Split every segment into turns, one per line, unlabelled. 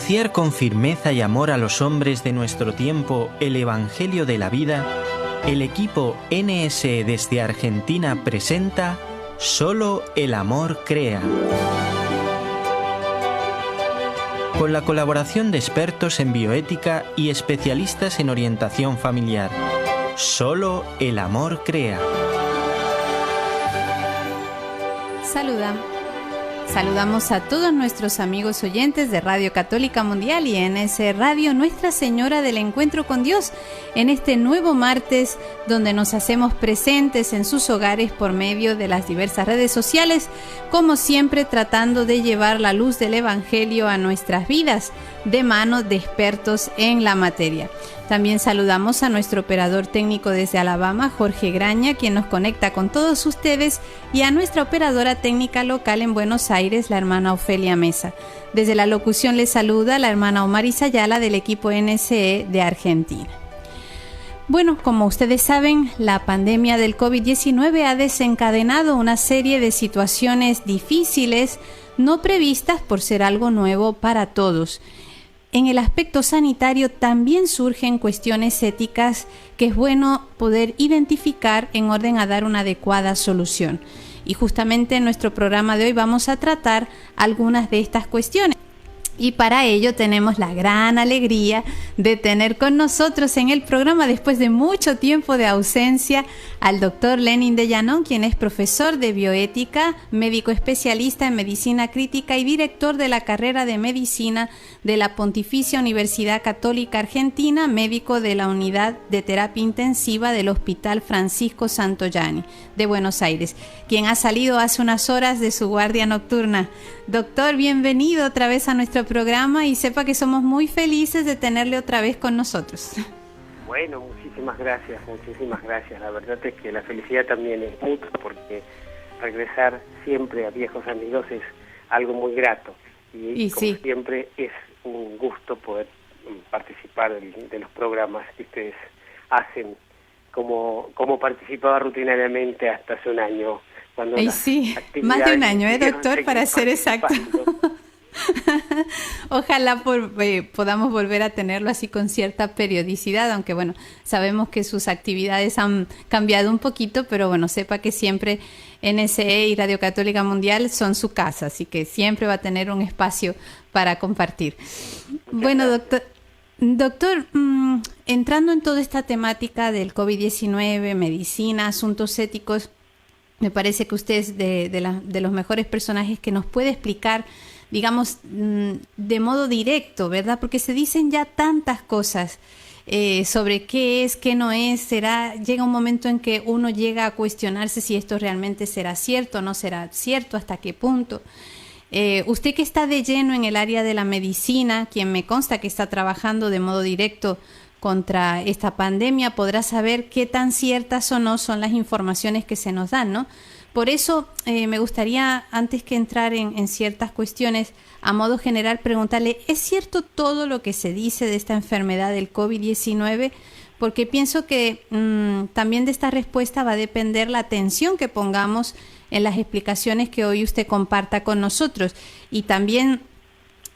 anunciar con firmeza y amor a los hombres de nuestro tiempo el Evangelio de la vida, el equipo NSE desde Argentina presenta Solo el amor crea. Con la colaboración de expertos en bioética y especialistas en orientación familiar. Solo el amor crea.
Saludamos a todos nuestros amigos oyentes de Radio Católica Mundial y NSE Radio Nuestra Señora del Encuentro con Dios en este nuevo martes donde nos hacemos presentes en sus hogares por medio de las diversas redes sociales, como siempre tratando de llevar la luz del Evangelio a nuestras vidas de mano de expertos en la materia. También saludamos a nuestro operador técnico desde Alabama, Jorge Graña, quien nos conecta con todos ustedes, y a nuestra operadora técnica local en Buenos Aires, la hermana Ofelia Mesa. Desde la locución les saluda la hermana Omar Isayala del equipo NSE de Argentina. Bueno, como ustedes saben, la pandemia del COVID-19 ha desencadenado una serie de situaciones difíciles, no previstas por ser algo nuevo para todos. En el aspecto sanitario también surgen cuestiones éticas que es bueno poder identificar en orden a dar una adecuada solución. Y justamente en nuestro programa de hoy vamos a tratar algunas de estas cuestiones. Y para ello tenemos la gran alegría de tener con nosotros en el programa, después de mucho tiempo de ausencia, al doctor Lenin de Llanón, quien es profesor de bioética, médico especialista en medicina crítica y director de la carrera de medicina de la Pontificia Universidad Católica Argentina, médico de la unidad de terapia intensiva del Hospital Francisco Santoyani de Buenos Aires, quien ha salido hace unas horas de su guardia nocturna. Doctor, bienvenido otra vez a nuestro programa y sepa que somos muy felices de tenerle otra vez con nosotros.
Bueno, muchísimas gracias. La verdad es que la felicidad también es mutua porque regresar siempre a viejos amigos es algo muy grato y como sí, siempre es un gusto poder participar de los programas que ustedes hacen como participaba rutinariamente hasta hace un año. Cuando
sí, más de un año, doctor, para ser exacto. Ojalá podamos volver a tenerlo así con cierta periodicidad, aunque bueno, sabemos que sus actividades han cambiado un poquito, pero bueno, sepa que siempre NSE y Radio Católica Mundial son su casa, así que siempre va a tener un espacio para compartir. Bueno, doctor, entrando en toda esta temática del COVID-19, medicina, asuntos éticos, me parece que usted es de los mejores personajes que nos puede explicar, digamos, de modo directo, ¿verdad? Porque se dicen ya tantas cosas sobre qué es, qué no es. Llega un momento en que uno llega a cuestionarse si esto realmente será cierto o no será cierto, hasta qué punto. Usted que está de lleno en el área de la medicina, quien me consta que está trabajando de modo directo contra esta pandemia, podrá saber qué tan ciertas o no son las informaciones que se nos dan, ¿no? Por eso me gustaría, antes que entrar en ciertas cuestiones, a modo general, preguntarle, ¿es cierto todo lo que se dice de esta enfermedad del COVID-19? Porque pienso que también de esta respuesta va a depender la atención que pongamos en las explicaciones que hoy usted comparta con nosotros. Y también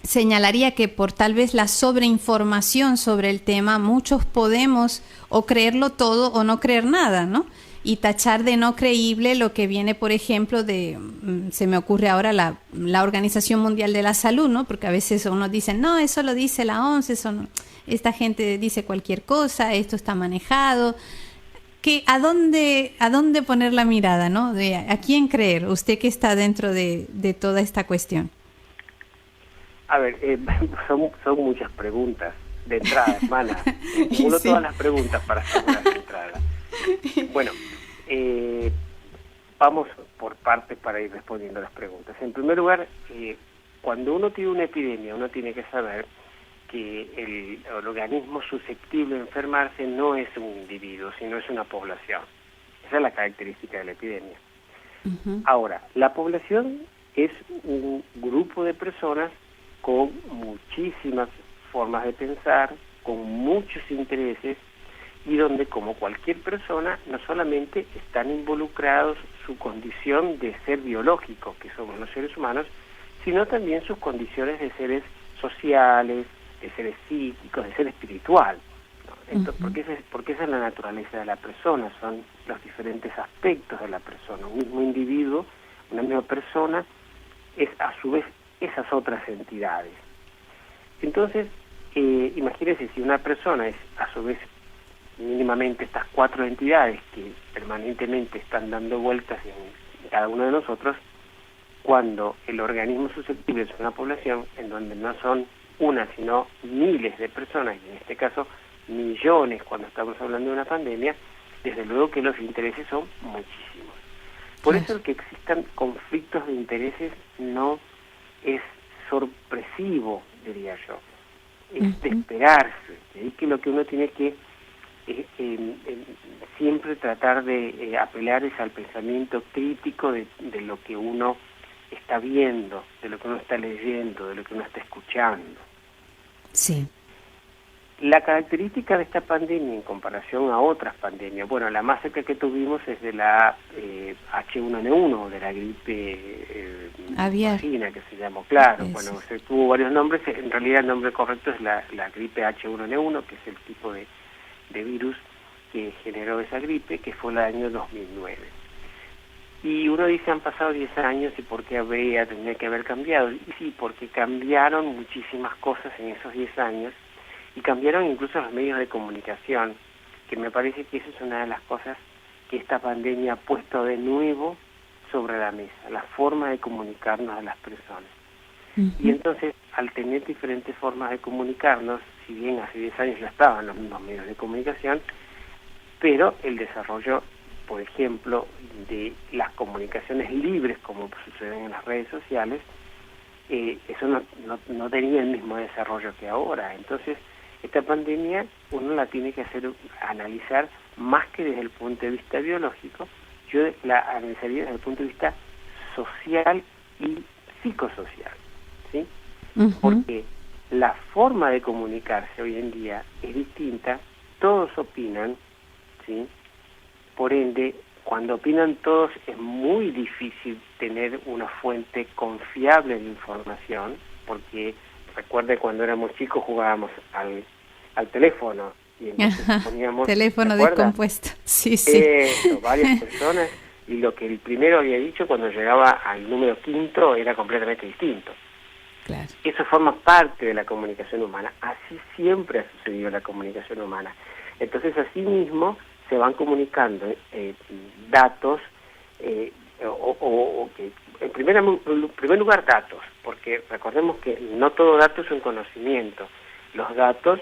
señalaría que por tal vez la sobreinformación sobre el tema, muchos podemos o creerlo todo o no creer nada, ¿no? Y tachar de no creíble lo que viene, por ejemplo, se me ocurre ahora la Organización Mundial de la Salud, ¿no? Porque a veces uno dice, no, eso lo dice la OMS, esta gente dice cualquier cosa, esto está manejado. ¿A dónde poner la mirada, ¿no? ¿A quién creer? Usted que está dentro de toda esta cuestión.
A ver, son muchas preguntas de entrada, hermana. Uno sí. Todas las preguntas para hacer una de entrada. Bueno, vamos por partes para ir respondiendo a las preguntas. En primer lugar, cuando uno tiene una epidemia, uno tiene que saber que el organismo susceptible de enfermarse no es un individuo, sino es una población. Esa es la característica de la epidemia. Uh-huh. Ahora, la población es un grupo de personas con muchísimas formas de pensar, con muchos intereses, y donde, como cualquier persona, no solamente están involucrados su condición de ser biológico, que somos los seres humanos, sino también sus condiciones de seres sociales, de seres psíquicos, de ser espiritual, ¿no? Entonces, porque esa es la naturaleza de la persona, son los diferentes aspectos de la persona. Un mismo individuo, una misma persona, es a su vez esas otras entidades. Entonces, imagínense si una persona es a su vez mínimamente estas 4 entidades que permanentemente están dando vueltas en cada uno de nosotros, cuando el organismo susceptible es una población en donde no son una, sino miles de personas, y en este caso millones cuando estamos hablando de una pandemia, desde luego que los intereses son muchísimos. Por eso el que existan conflictos de intereses no es sorpresivo, diría yo, es de esperarse. Y que lo que uno tiene que siempre tratar de apelar es al pensamiento crítico de lo que uno está viendo, de lo que uno está leyendo, de lo que uno está escuchando.
Sí.
La característica de esta pandemia en comparación a otras pandemias, bueno, la más cerca que tuvimos es de la H1N1, de la gripe porcina, que se llamó, claro. Eso. Bueno, se tuvo varios nombres, en realidad el nombre correcto es la gripe H1N1, que es el tipo de virus que generó esa gripe, que fue el año 2009. Y uno dice, han pasado 10 años, ¿y por qué tendría que haber cambiado? Y sí, porque cambiaron muchísimas cosas en esos 10 años, y cambiaron incluso los medios de comunicación, que me parece que eso es una de las cosas que esta pandemia ha puesto de nuevo sobre la mesa, la forma de comunicarnos a las personas. Y entonces, al tener diferentes formas de comunicarnos, si bien hace 10 años ya estaban los mismos medios de comunicación, pero el desarrollo, por ejemplo, de las comunicaciones libres, como suceden en las redes sociales, eso no tenía el mismo desarrollo que ahora. Entonces, esta pandemia uno la tiene que analizar más que desde el punto de vista biológico, yo la analizaría desde el punto de vista social y psicosocial, ¿sí? Porque la forma de comunicarse hoy en día es distinta, todos opinan, ¿sí? Por ende, cuando opinan todos es muy difícil tener una fuente confiable de información, porque recuerde cuando éramos chicos jugábamos al teléfono y entonces poníamos
teléfono descompuesto, sí.
Varias personas, y lo que el primero había dicho cuando llegaba al número 5 era completamente distinto.
Claro.
Eso forma parte de la comunicación humana, así siempre ha sucedido la comunicación humana. Entonces, así mismo se van comunicando datos, en primer lugar datos, porque recordemos que no todo dato es un conocimiento. Los datos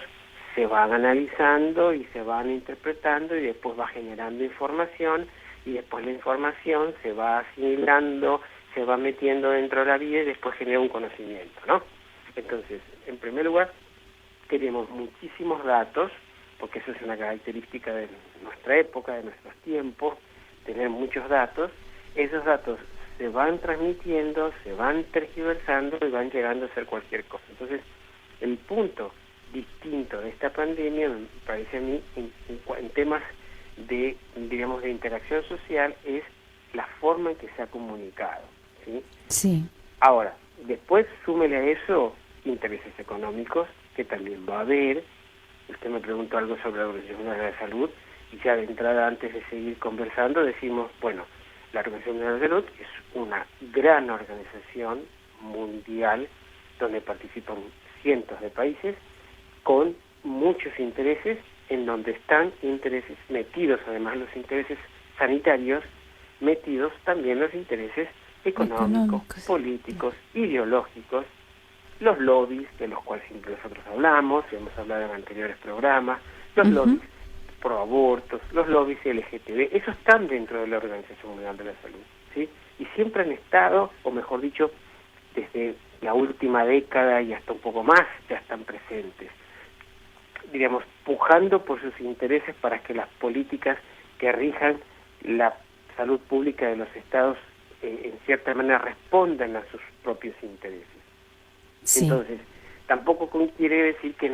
se van analizando y se van interpretando y después va generando información, y después la información se va asimilando, se va metiendo dentro de la vida y después genera un conocimiento, ¿no? Entonces, en primer lugar, tenemos muchísimos datos, porque eso es una característica de nuestra época, de nuestros tiempos, tener muchos datos. Esos datos se van transmitiendo, se van tergiversando y van llegando a ser cualquier cosa. Entonces, el punto distinto de esta pandemia, me parece a mí, en temas de, digamos, de interacción social, es la forma en que se ha comunicado, ¿sí?
Sí.
Ahora, después súmele a eso intereses económicos, que también va a haber. Usted me preguntó algo sobre la Organización Mundial de la Salud, y ya de entrada, antes de seguir conversando, decimos, bueno, la Organización Mundial de la Salud es una gran organización mundial donde participan cientos de países con muchos intereses, en donde están intereses metidos, además los intereses sanitarios, metidos también los intereses económicos, políticos, ideológicos, los lobbies, de los cuales siempre nosotros hablamos, y hemos hablado en anteriores programas, los lobbies pro abortos, los lobbies LGTB, esos están dentro de la Organización Mundial de la Salud, ¿sí? Y siempre han estado, o mejor dicho, desde la última década y hasta un poco más, ya están presentes, diríamos, pujando por sus intereses para que las políticas que rijan la salud pública de los estados en cierta manera respondan a sus propios intereses. Sí. Entonces, tampoco quiere decir que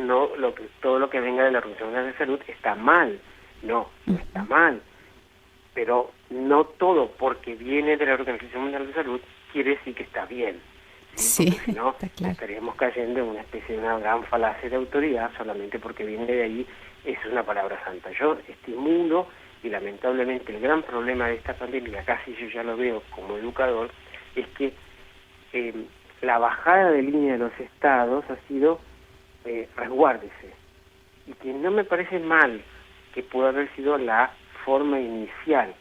todo lo que venga de la Organización Mundial de Salud está mal. No está mal. Pero no todo porque viene de la Organización Mundial de Salud quiere decir que está bien.
Sí,
porque si no,
está claro.
estaríamos cayendo en una especie de una gran falacia de autoridad solamente porque viene de ahí, es una palabra santa. Yo estimulo, y lamentablemente el gran problema de esta pandemia, casi yo ya lo veo como educador, es que la bajada de línea de los estados ha sido resguárdese, y que no me parece mal que pueda haber sido la forma inicial,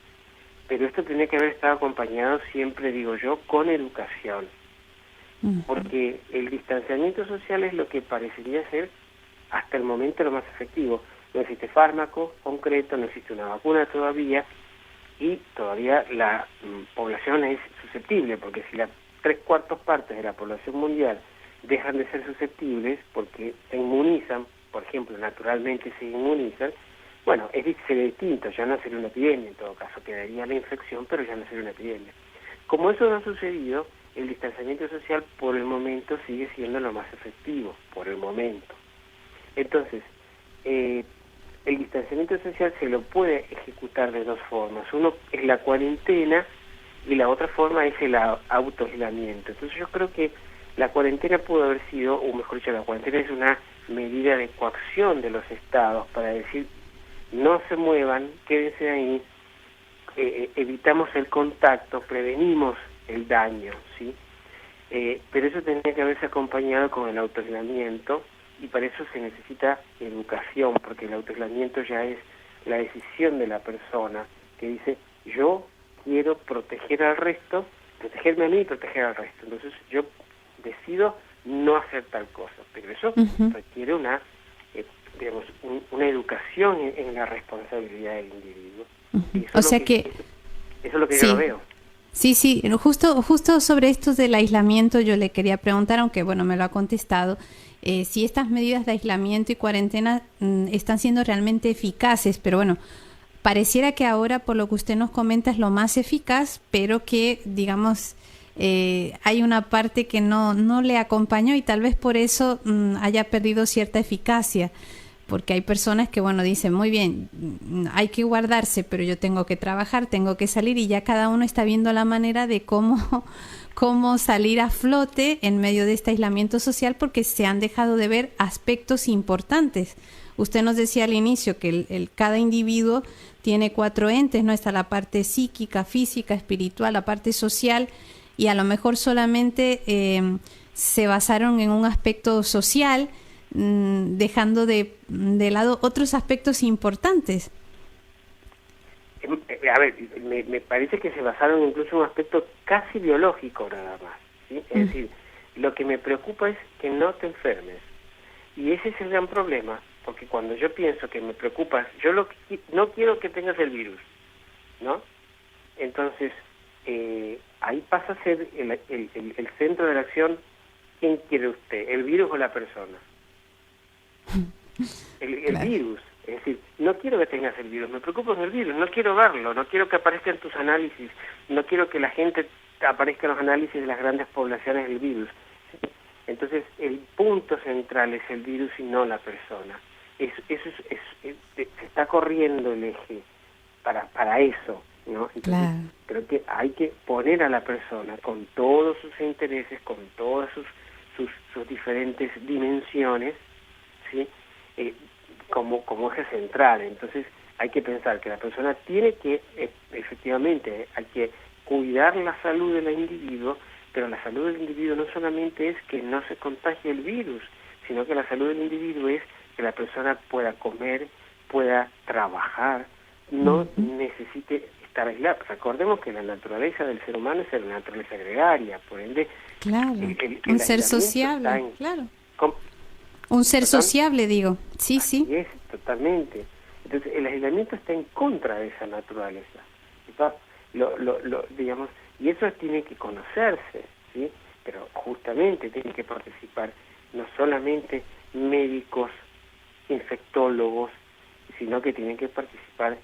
pero esto tiene que haber estado acompañado siempre, digo yo, con educación, porque el distanciamiento social es lo que parecería ser hasta el momento lo más efectivo. No existe fármaco concreto, no existe una vacuna todavía, y todavía la población es susceptible, porque si las 3/4 partes de la población mundial dejan de ser susceptibles porque se inmunizan, por ejemplo, naturalmente se inmunizan, bueno, sería distinto, ya no sería una epidemia en todo caso, quedaría la infección, pero ya no sería una epidemia. Como eso no ha sucedido, el distanciamiento social por el momento sigue siendo lo más efectivo, por el momento. Entonces, el distanciamiento social se lo puede ejecutar de dos formas. Uno es la cuarentena y la otra forma es el autoaislamiento. Entonces yo creo que la cuarentena pudo haber sido, o mejor dicho, la cuarentena es una medida de coacción de los estados para decir no se muevan, quédense ahí, evitamos el contacto, prevenimos el daño, ¿sí? Pero eso tendría que haberse acompañado con el autoaislamiento, y para eso se necesita educación, porque el autoaislamiento ya es la decisión de la persona que dice yo quiero proteger al resto, protegerme a mí y proteger al resto. Entonces yo decido no hacer tal cosa, pero eso requiere una educación en la responsabilidad del individuo.
O sea que
eso es lo que
sí.
yo lo veo.
Sí, justo sobre esto del aislamiento yo le quería preguntar, aunque bueno, me lo ha contestado, si estas medidas de aislamiento y cuarentena están siendo realmente eficaces, pero bueno, pareciera que ahora por lo que usted nos comenta es lo más eficaz, pero que digamos hay una parte que no le acompañó y tal vez por eso haya perdido cierta eficacia. Porque hay personas que, bueno, dicen, muy bien, hay que guardarse, pero yo tengo que trabajar, tengo que salir, y ya cada uno está viendo la manera de cómo salir a flote en medio de este aislamiento social, porque se han dejado de ver aspectos importantes. Usted nos decía al inicio que cada individuo tiene 4 entes, ¿no? Está la parte psíquica, física, espiritual, la parte social, y a lo mejor solamente se basaron en un aspecto social, dejando de lado otros aspectos importantes.
A ver, me parece que se basaron incluso en un aspecto casi biológico nada más, ¿sí? Es decir, lo que me preocupa es que no te enfermes, y ese es el gran problema, porque cuando yo pienso que me preocupas, yo no quiero que tengas el virus, ¿no? Entonces ahí pasa a ser el centro de la acción. ¿Quién quiere usted, el virus o la persona? El virus, es decir, no quiero que tengas el virus, me preocupo en el virus, no quiero verlo, no quiero que aparezca en tus análisis, no quiero que la gente aparezca en los análisis de las grandes poblaciones del virus. Entonces el punto central es el virus y no la persona. Se está corriendo el eje para eso, ¿no? Entonces,
claro.
Creo que hay que poner a la persona con todos sus intereses, con todas sus diferentes dimensiones, ¿sí? Como eje central. Entonces hay que pensar que la persona tiene que, efectivamente, hay que cuidar la salud del individuo, pero la salud del individuo no solamente es que no se contagie el virus, sino que la salud del individuo es que la persona pueda comer, pueda trabajar, no necesite estar aislada. Recordemos que la naturaleza del ser humano es la naturaleza gregaria, por ende...
Claro, un ser sociable, claro. Un ser sociable, digo. Sí,
Así
sí.
es, totalmente. Entonces, el aislamiento está en contra de esa naturaleza. Digamos, y eso tiene que conocerse, ¿sí? Pero justamente tienen que participar no solamente médicos, infectólogos, sino que tienen que participar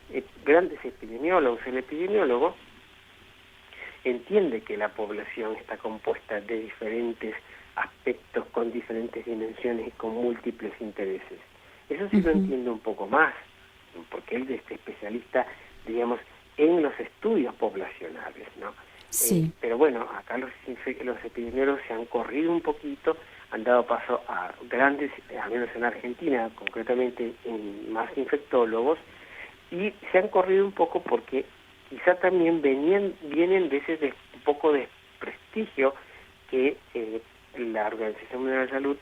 grandes epidemiólogos. El epidemiólogo entiende que la población está compuesta de diferentes aspectos con diferentes dimensiones y con múltiples intereses. Eso sí lo entiende un poco más, porque él es especialista, digamos, en los estudios poblacionales, ¿no?
Sí.
Pero bueno, acá los epidemiólogos se han corrido un poquito, han dado paso a grandes, al menos en Argentina, concretamente en más infectólogos, y se han corrido un poco porque quizá también vienen veces de un poco de prestigio que la Organización Mundial de la Salud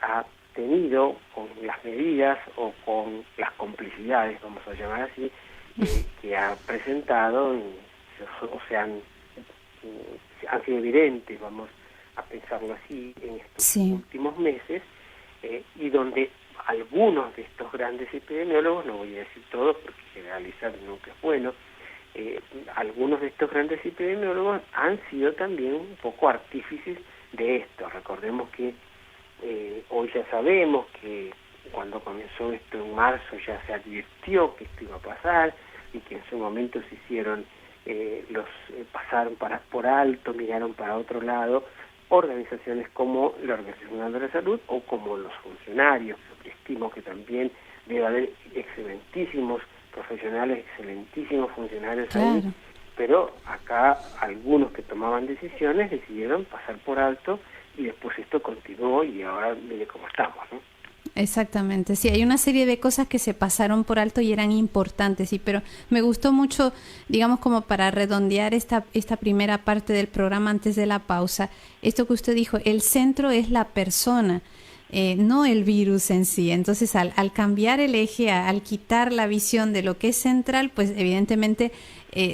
ha tenido con las medidas o con las complicidades, vamos a llamar así, que ha presentado, o sea, han sido evidentes, vamos a pensarlo así, en estos últimos meses, y donde algunos de estos grandes epidemiólogos, no voy a decir todos porque generalizar nunca es bueno, algunos de estos grandes epidemiólogos han sido también un poco artífices de esto. Recordemos que hoy ya sabemos que cuando comenzó esto en marzo ya se advirtió que esto iba a pasar y que en su momento se hicieron pasaron por alto, miraron para otro lado organizaciones como la Organización Mundial de la Salud o como los funcionarios, porque estimo que también debe haber excelentísimos profesionales, excelentísimos funcionarios ahí, pero acá algunos que tomaban decisiones decidieron pasar por alto y después esto continuó y ahora mire cómo estamos, ¿no?
Exactamente, sí, hay una serie de cosas que se pasaron por alto y eran importantes, sí, pero me gustó mucho, digamos, como para redondear esta primera parte del programa antes de la pausa, esto que usted dijo, el centro es la persona, no el virus en sí. Entonces, al cambiar el eje, al quitar la visión de lo que es central, pues evidentemente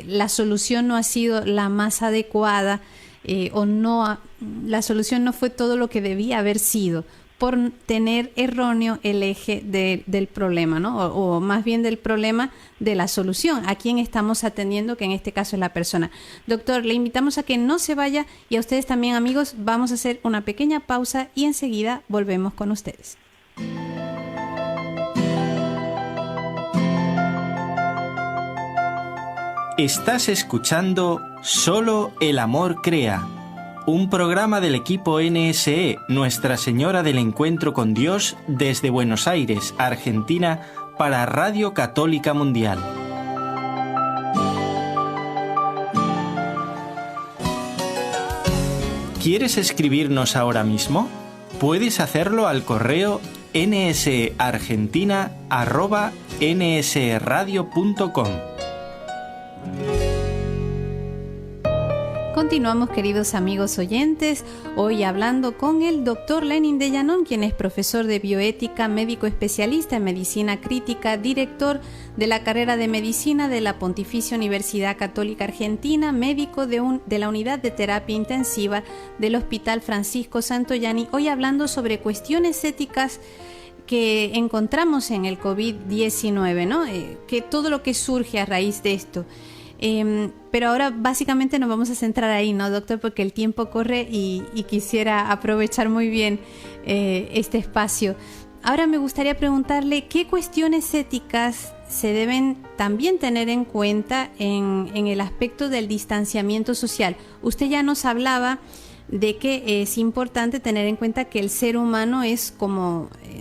la solución no ha sido la más adecuada la solución no fue todo lo que debía haber sido, por tener erróneo el eje del problema, ¿no? O más bien del problema de la solución, a quién estamos atendiendo, que en este caso es la persona. Doctor, le invitamos a que no se vaya y a ustedes también, amigos, vamos a hacer una pequeña pausa y enseguida volvemos con ustedes.
Estás escuchando Solo el Amor Crea, un programa del equipo NSE, Nuestra Señora del Encuentro con Dios, desde Buenos Aires, Argentina, para Radio Católica Mundial. ¿Quieres escribirnos ahora mismo? Puedes hacerlo al correo nseargentina@nsradio.com.
Continuamos, queridos amigos oyentes, hoy hablando con el doctor Lenin de Llanón, quien es profesor de bioética, médico especialista en medicina crítica, director de la carrera de medicina de la Pontificia Universidad Católica Argentina, médico de la unidad de terapia intensiva del Hospital Francisco Santoyani, hoy hablando sobre cuestiones éticas que encontramos en el COVID-19, ¿no? Que todo lo que surge a raíz de esto. Pero ahora básicamente nos vamos a centrar ahí, ¿no, doctor? Porque el tiempo corre y quisiera aprovechar muy bien este espacio. Ahora me gustaría preguntarle qué cuestiones éticas se deben también tener en cuenta en el aspecto del distanciamiento social. Usted ya nos hablaba de que es importante tener en cuenta que el ser humano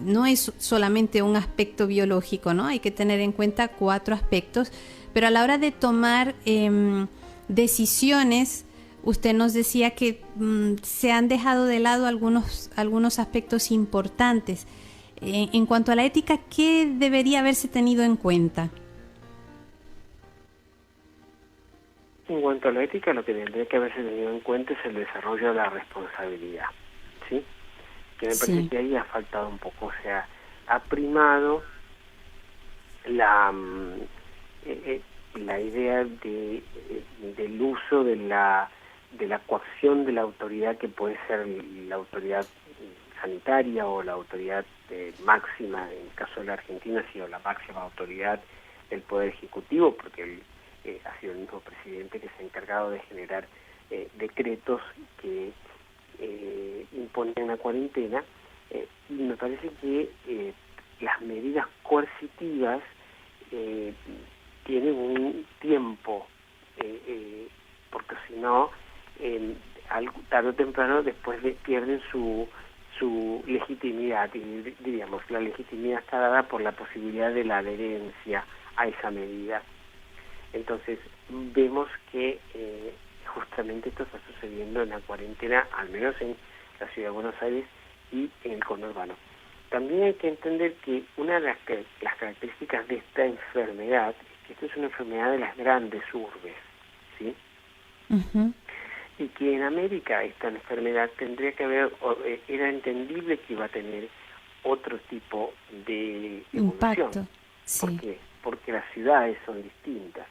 no es solamente un aspecto biológico, ¿no? Hay que tener en cuenta 4 aspectos. Pero a la hora de tomar decisiones, usted nos decía que se han dejado de lado algunos aspectos importantes. En cuanto a la ética, ¿qué debería haberse tenido en cuenta?
En cuanto a la ética, lo que tendría que haberse tenido en cuenta es el desarrollo de la responsabilidad, ¿sí? Que me parece que ahí ha faltado un poco, o sea, ha primado la idea del uso de la coacción de la autoridad, que puede ser la autoridad sanitaria o la autoridad máxima, en el caso de la Argentina ha sido la máxima autoridad del Poder Ejecutivo, porque ha sido el mismo presidente que se ha encargado de generar decretos que imponen la cuarentena, y me parece que las medidas coercitivas tienen un tiempo, porque si no, tarde o temprano después pierden su legitimidad, y diríamos, la legitimidad está dada por la posibilidad de la adherencia a esa medida. Entonces vemos que justamente esto está sucediendo en la cuarentena, al menos en la ciudad de Buenos Aires y en el conurbano. También hay que entender que una de las características de esta enfermedad es que esto es una enfermedad de las grandes urbes, ¿sí?
Ujú.
Y que en América esta enfermedad tendría que haber, era entendible que iba a tener otro tipo de evolución.
Impacto,
¿Por
sí.
qué? Porque las ciudades son distintas.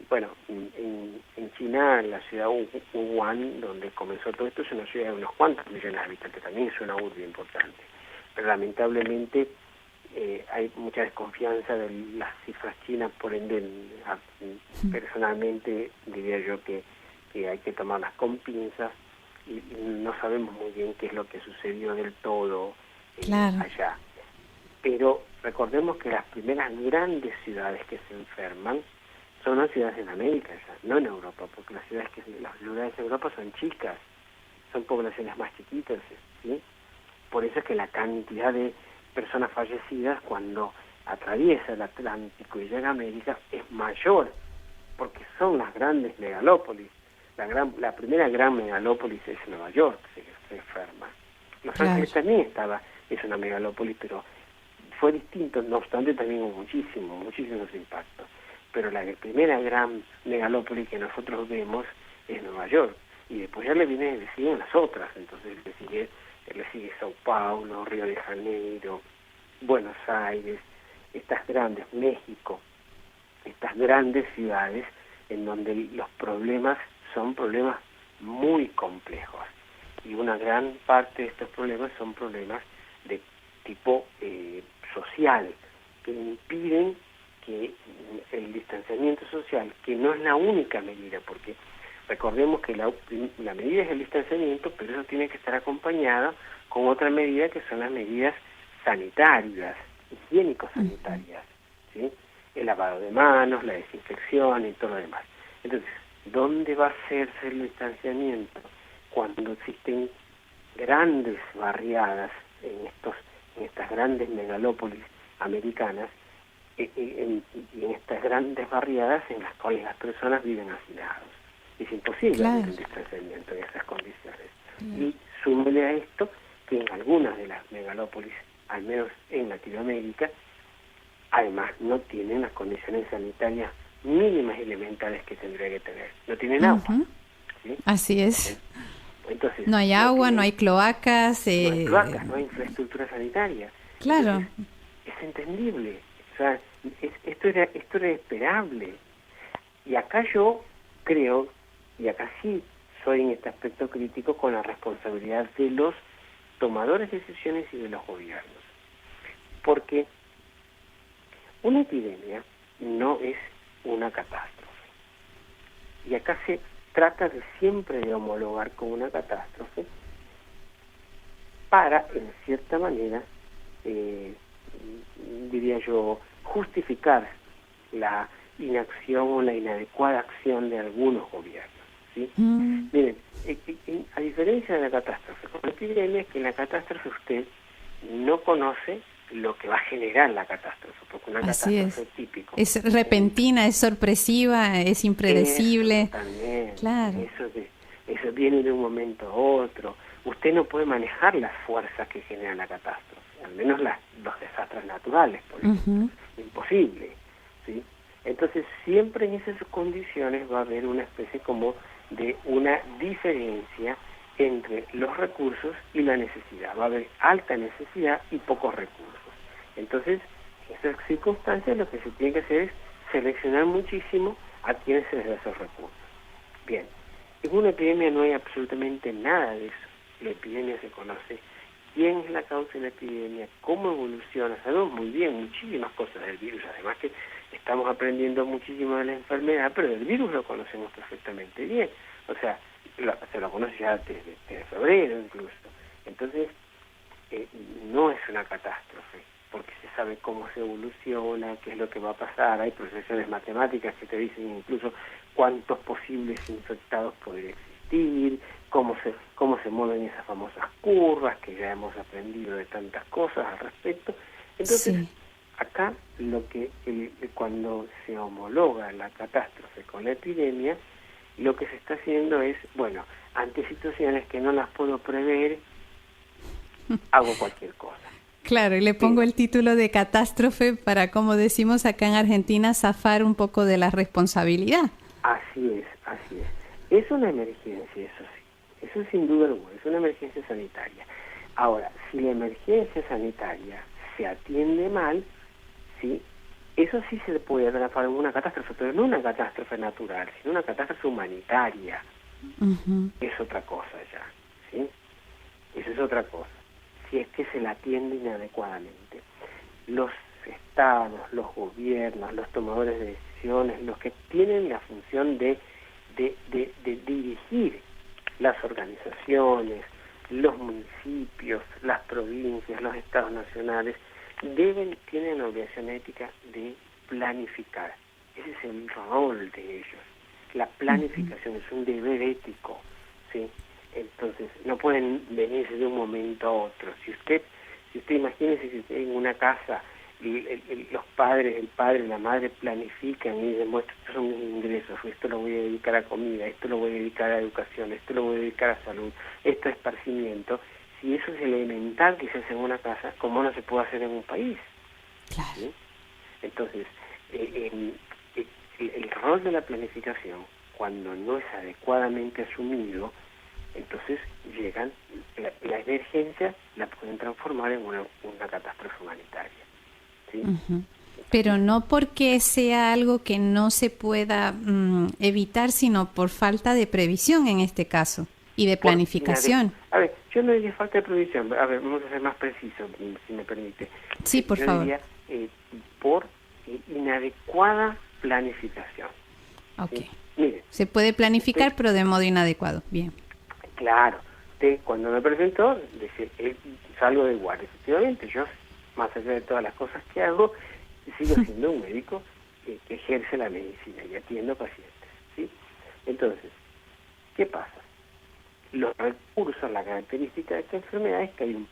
Bueno, en China, la ciudad Wuhan, donde comenzó todo esto, es una ciudad de unos cuantos millones de habitantes, también es una urbe importante. Pero lamentablemente hay mucha desconfianza de las cifras chinas, por ende, personalmente diría yo que hay que tomarlas con pinzas y no sabemos muy bien qué es lo que sucedió del todo
Claro.
allá. Pero recordemos que las primeras grandes ciudades que se enferman son las ciudades en América ya, no en Europa, porque las ciudades de Europa son chicas, son poblaciones más chiquitas, ¿sí? Por eso es que la cantidad de personas fallecidas cuando atraviesa el Atlántico y llega a América es mayor, porque son las grandes megalópolis. La primera gran megalópolis es Nueva York, se enferma. Los Ángeles también es una megalópolis, pero fue distinto, no obstante también hubo muchísimos impactos. Pero la primera gran megalópolis que nosotros vemos es Nueva York, y después ya le siguen las otras, entonces le sigue Sao Paulo, Río de Janeiro, Buenos Aires, estas grandes, México, estas grandes ciudades en donde los problemas son problemas muy complejos, y una gran parte de estos problemas son problemas de tipo social, que impiden que el distanciamiento social, que no es la única medida, porque recordemos que la medida es el distanciamiento, pero eso tiene que estar acompañado con otra medida que son las medidas sanitarias, higiénico-sanitarias, ¿sí? El lavado de manos, la desinfección y todo lo demás. Entonces, ¿dónde va a hacerse el distanciamiento cuando existen grandes barriadas en estas grandes megalópolis americanas, en estas grandes barriadas en las cuales las personas viven hacinados? Es imposible hacer un distanciamiento en esas condiciones. Y súmele a esto que en algunas de las megalópolis, al menos en Latinoamérica, además no tienen las condiciones sanitarias mínimas y elementales que tendría que tener. No tienen agua. ¿Sí?
Así es.
Entonces,
no hay agua, no hay cloacas.
No hay cloacas, no hay infraestructura sanitaria.
Claro.
Entonces, es entendible. O sea, esto era esperable. Y acá yo creo, y acá sí soy en este aspecto crítico con la responsabilidad de los tomadores de decisiones y de los gobiernos. Porque una epidemia no es una catástrofe. Y acá se trata siempre de homologar con una catástrofe para, en cierta manera, diría yo, justificar la inacción o la inadecuada acción de algunos gobiernos, ¿sí? Miren, a diferencia de la catástrofe, con la epidemia es que en la catástrofe usted no conoce lo que va a generar la catástrofe, porque una catástrofe es típico.
Es repentina, es sorpresiva, es impredecible.
Eso también,
claro.
Eso viene de un momento a otro. Usted no puede manejar las fuerzas que generan la catástrofe, al menos los desastres naturales, por ejemplo. Imposible, ¿sí? Entonces, siempre en esas condiciones va a haber una especie como de una diferencia entre los recursos y la necesidad. Va a haber alta necesidad y pocos recursos. Entonces, en esas circunstancias lo que se tiene que hacer es seleccionar muchísimo a quienes se les da esos recursos. Bien, en una epidemia no hay absolutamente nada de eso. La epidemia se conoce quién es la causa de la epidemia, cómo evoluciona, sabemos muy bien muchísimas cosas del virus, además que estamos aprendiendo muchísimo de la enfermedad, pero del virus lo conocemos perfectamente bien, o sea, se lo conoce ya desde febrero incluso. Entonces, no es una catástrofe, porque se sabe cómo se evoluciona, qué es lo que va a pasar, hay procesiones matemáticas que te dicen incluso cuántos posibles infectados podría existir, cómo se mueven esas famosas curvas, que ya hemos aprendido de tantas cosas al respecto. Entonces, acá cuando se homologa la catástrofe con la epidemia, lo que se está haciendo es, bueno, ante situaciones que no las puedo prever, hago cualquier cosa.
Claro, y le pongo el título de catástrofe para, como decimos acá en Argentina, zafar un poco de la responsabilidad.
Así es, así es. Es una emergencia, eso sí. Eso sin duda alguna, es una emergencia sanitaria. Ahora, si la emergencia sanitaria se atiende mal, ¿sí? Eso sí se puede transformar en una catástrofe, pero no una catástrofe natural, sino una catástrofe humanitaria.
Uh-huh.
Es otra cosa ya, ¿sí? Eso es otra cosa, si es que se la atiende inadecuadamente. Los estados, los gobiernos, los tomadores de decisiones, los que tienen la función de dirigir las organizaciones, los municipios, las provincias, los estados nacionales, tienen la obligación ética de planificar. Ese es el rol de ellos. La planificación es un deber ético, ¿sí? Entonces, no pueden venirse de un momento a otro. Si usted imagínese que usted en una casa, los padres, el padre, la madre planifican y demuestran: estos son mis ingresos, esto lo voy a dedicar a comida, esto lo voy a dedicar a educación, esto lo voy a dedicar a salud, esto a esparcimiento. Si eso es elemental que se hace en una casa, ¿cómo no se puede hacer en un país?
Claro.
¿Sí? Entonces, el rol de la planificación, cuando no es adecuadamente asumido, entonces llegan, la emergencia la pueden transformar en una catástrofe humanitaria. ¿Sí?
Uh-huh. Pero no porque sea algo que no se pueda evitar, sino por falta de previsión en este caso y de planificación.
A ver, yo no diría falta de previsión. A ver, vamos a ser más precisos, si me permite.
Sí, por favor.
Yo diría por inadecuada planificación.
Ok.
¿Sí? Mire,
se puede planificar, pero de modo inadecuado. Bien.
Claro. Cuando me presentó, salgo de guardia. Efectivamente, yo, más allá de todas las cosas que hago, sigo siendo un médico que ejerce la medicina y atiendo pacientes. ¿Sí? Entonces, ¿qué pasa? Los recursos, la característica de esta enfermedad es que hay un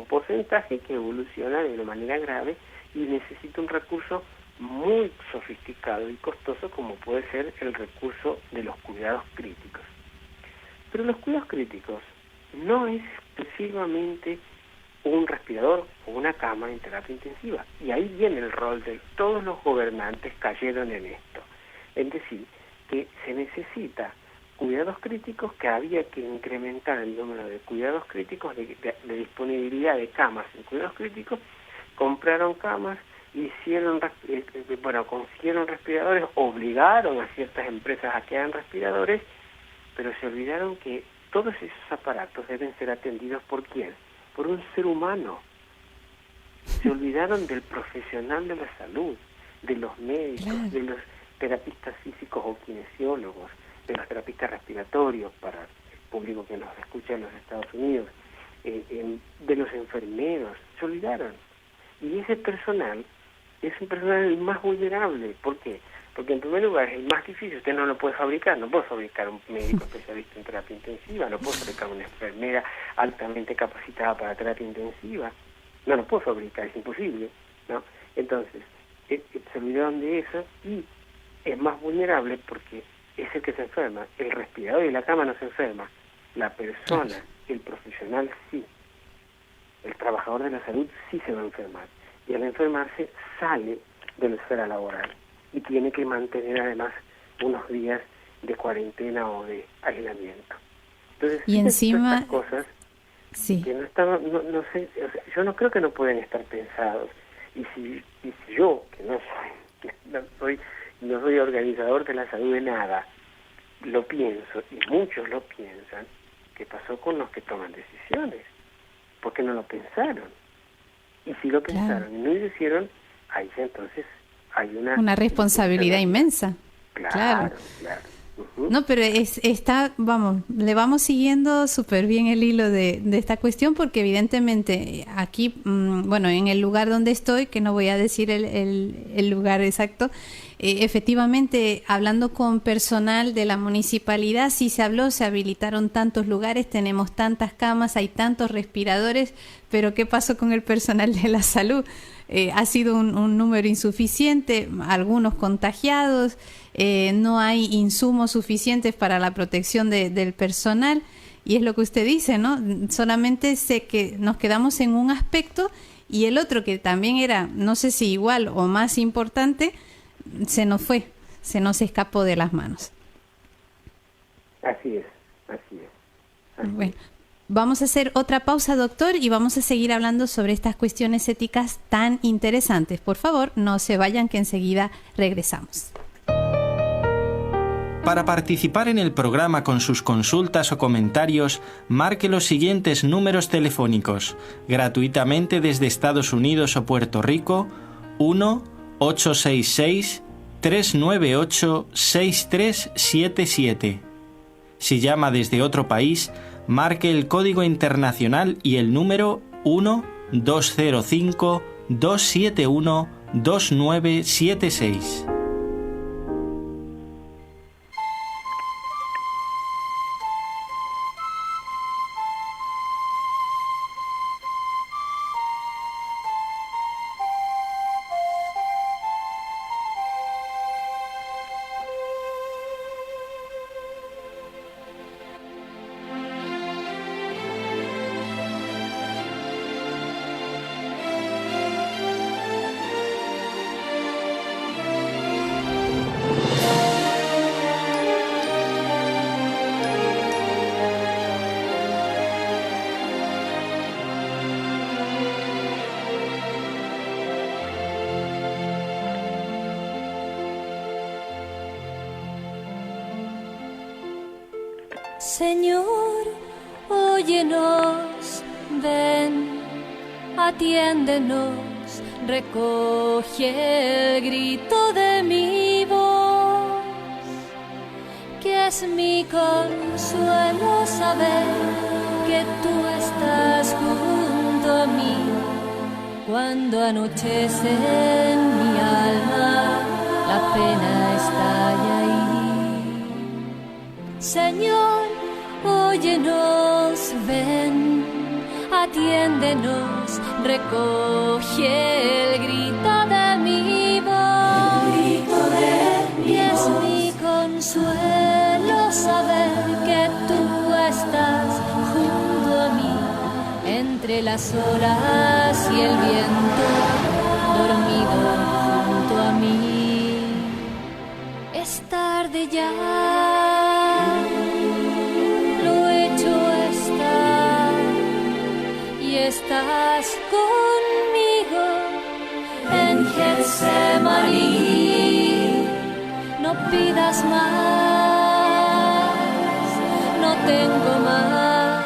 porcentaje que evoluciona de una manera grave y necesita un recurso muy sofisticado y costoso, como puede ser el recurso de los cuidados críticos. Pero los cuidados críticos no es exclusivamente un respirador o una cama en terapia intensiva. Y ahí viene el rol de todos los gobernantes cayeron en esto. Es decir, que se necesita cuidados críticos, que había que incrementar el número de cuidados críticos, de disponibilidad de camas en cuidados críticos. Compraron camas, consiguieron respiradores, obligaron a ciertas empresas a que hagan respiradores, pero se olvidaron que todos esos aparatos deben ser atendidos ¿por quién? Por un ser humano. Se olvidaron del profesional de la salud, de los médicos, claro, de los terapistas físicos o kinesiólogos, de los terapistas respiratorios, para el público que nos escucha en los Estados Unidos, de los enfermeros. Se olvidaron. Y ese personal es un personal más vulnerable. ¿Por qué? Porque en primer lugar es el más difícil, usted no lo puede fabricar, no puede fabricar un médico especialista en terapia intensiva, no puede fabricar una enfermera altamente capacitada para terapia intensiva, no lo puede fabricar, es imposible, ¿no? Entonces, se olvidaron de eso y es más vulnerable porque es el que se enferma, el respirador y la cama no se enferma, la persona, el profesional sí, el trabajador de la salud sí se va a enfermar, y al enfermarse sale de la esfera laboral y tiene que mantener además unos días de cuarentena o de aislamiento. Entonces,
y encima
estas cosas
sí,
que no sé, o sea, yo no creo que no pueden estar pensados. Y si yo, que no soy organizador de la salud de nada, lo pienso, y muchos lo piensan, ¿qué pasó con los que toman decisiones? ¿Por qué no lo pensaron? Y si lo pensaron, claro, y no lo hicieron, ahí ya entonces hay una
responsabilidad inmensa.
Claro. Uh-huh.
No, pero le vamos siguiendo súper bien el hilo de esta cuestión, porque evidentemente aquí, en el lugar donde estoy, que no voy a decir el lugar exacto, efectivamente, hablando con personal de la municipalidad, sí se habilitaron tantos lugares, tenemos tantas camas, hay tantos respiradores, pero ¿qué pasó con el personal de la salud? ha sido un número insuficiente, algunos contagiados, no hay insumos suficientes para la protección del personal, y es lo que usted dice, ¿no? Solamente sé que nos quedamos en un aspecto, y el otro, que también era, no sé si igual o más importante, se nos escapó de las manos.
Así es.
Bueno, vamos a hacer otra pausa, doctor, y vamos a seguir hablando sobre estas cuestiones éticas tan interesantes. Por favor, no se vayan, que enseguida regresamos.
Para participar en el programa con sus consultas o comentarios, marque los siguientes números telefónicos, gratuitamente desde Estados Unidos o Puerto Rico: 1-866-398-6377. Si llama desde otro país, marque el código internacional y el número 1-205-271-2976.
Señor, óyenos, ven, atiéndenos, recoge el grito de mi voz, que es mi consuelo saber que tú estás junto a mí. Cuando anochece en mi alma, la pena estalla ahí. Señor, óyenos, ven, atiéndenos, recoge el grito de mi voz. El grito de mi voz. Es mi consuelo saber que tú estás junto a mí, entre las olas y el viento, dormido junto a mí. Es tarde ya, lo hecho está, y estás conmigo en Getsemaní. No pidas más, no tengo más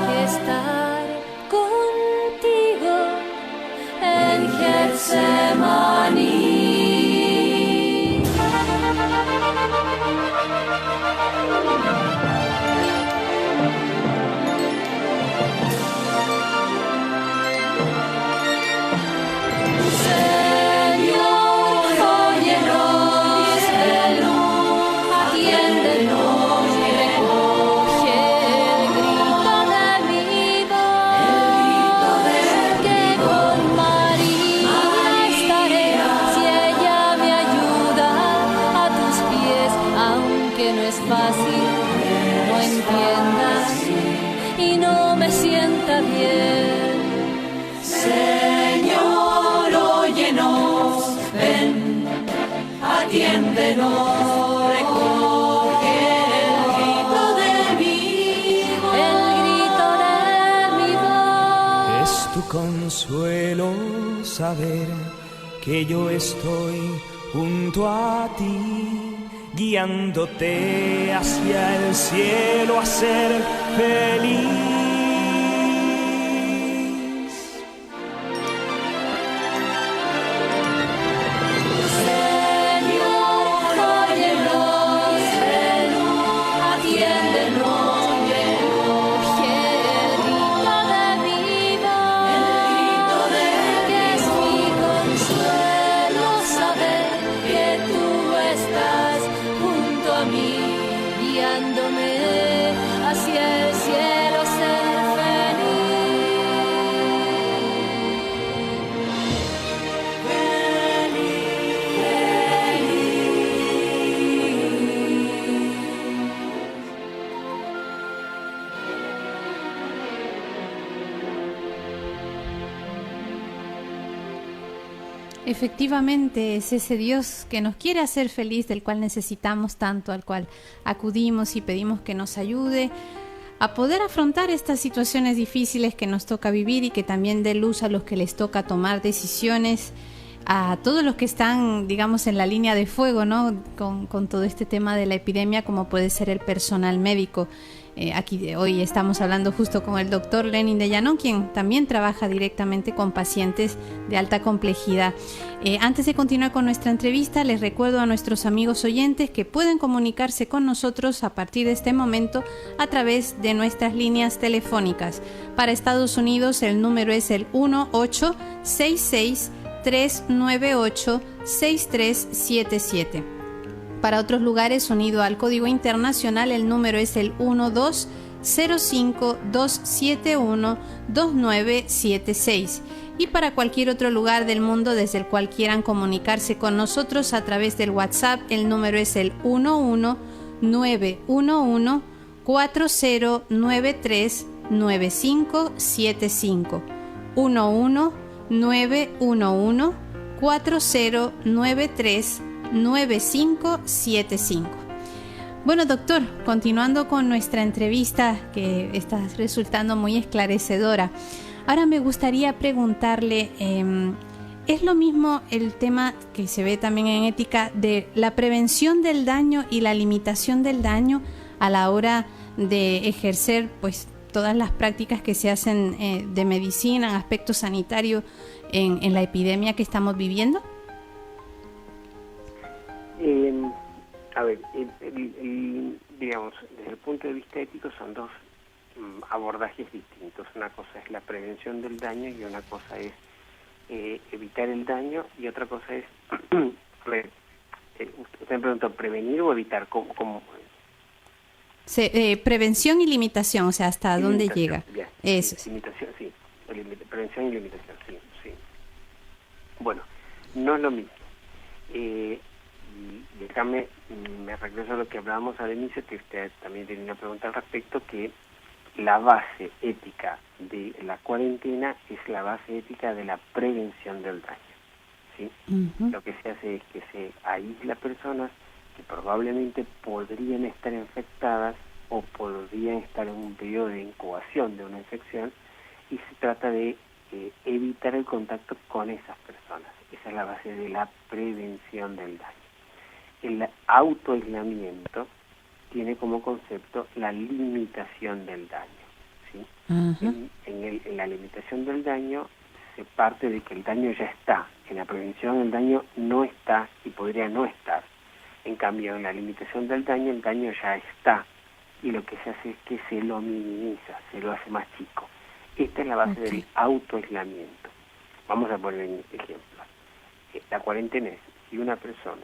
que estar contigo en Getsemaní.
Señor, óyenos, ven, atiéndenos, recoge el grito de mi voz.
El grito de mi voz.
Es tu consuelo saber que yo estoy junto a ti, guiándote hacia el cielo a ser feliz.
Hacia el cielo se
Efectivamente, es ese Dios que nos quiere hacer feliz, del cual necesitamos tanto, al cual acudimos y pedimos que nos ayude a poder afrontar estas situaciones difíciles que nos toca vivir y que también dé luz a los que les toca tomar decisiones, a todos los que están, digamos, en la línea de fuego, ¿no? Con todo este tema de la epidemia, como puede ser el personal médico. Aquí hoy estamos hablando justo con el doctor Lenin de Llanón, quien también trabaja directamente con pacientes de alta complejidad. Antes de continuar con nuestra entrevista, les recuerdo a nuestros amigos oyentes que pueden comunicarse con nosotros a partir de este momento a través de nuestras líneas telefónicas. Para Estados Unidos el número es el 1866-398-6377. Para otros lugares, unido al código internacional, el número es el 1205-271-2976. Y para cualquier otro lugar del mundo desde el cual quieran comunicarse con nosotros a través del WhatsApp, el número es el 11911-4093-9575. 11911-4093-9575. Bueno, doctor, continuando con nuestra entrevista, que está resultando muy esclarecedora, ahora me gustaría preguntarle, ¿es lo mismo el tema que se ve también en ética de la prevención del daño y la limitación del daño a la hora de ejercer pues todas las prácticas que se hacen de medicina, en aspecto sanitario, en la epidemia que estamos viviendo?
A ver, digamos, desde el punto de vista ético son dos abordajes distintos. Una cosa es la prevención del daño y una cosa es evitar el daño, y otra cosa es, usted me preguntó, ¿prevenir o evitar? ¿Cómo?
Prevención y limitación, o sea, ¿hasta dónde llega?
Bien,
eso
sí, limitación, sí. Prevención y limitación, sí. Bueno, no es lo mismo. Déjame, me regreso a lo que hablábamos al inicio, que usted también tenía una pregunta al respecto, que la base ética de la cuarentena es la base ética de la prevención del daño, ¿sí? Uh-huh. Lo que se hace es que se aísla personas que probablemente podrían estar infectadas o podrían estar en un periodo de incubación de una infección, y se trata de evitar el contacto con esas personas. Esa es la base de la prevención del daño. El autoaislamiento tiene como concepto la limitación del daño, ¿sí? Uh-huh. En la limitación del daño se parte de que el daño ya está. En la prevención el daño no está y podría no estar. En cambio, en la limitación del daño, el daño ya está, y lo que se hace es que se lo minimiza, se lo hace más chico. Esta es la base del autoaislamiento. Vamos a poner ejemplos. La cuarentena es, si una persona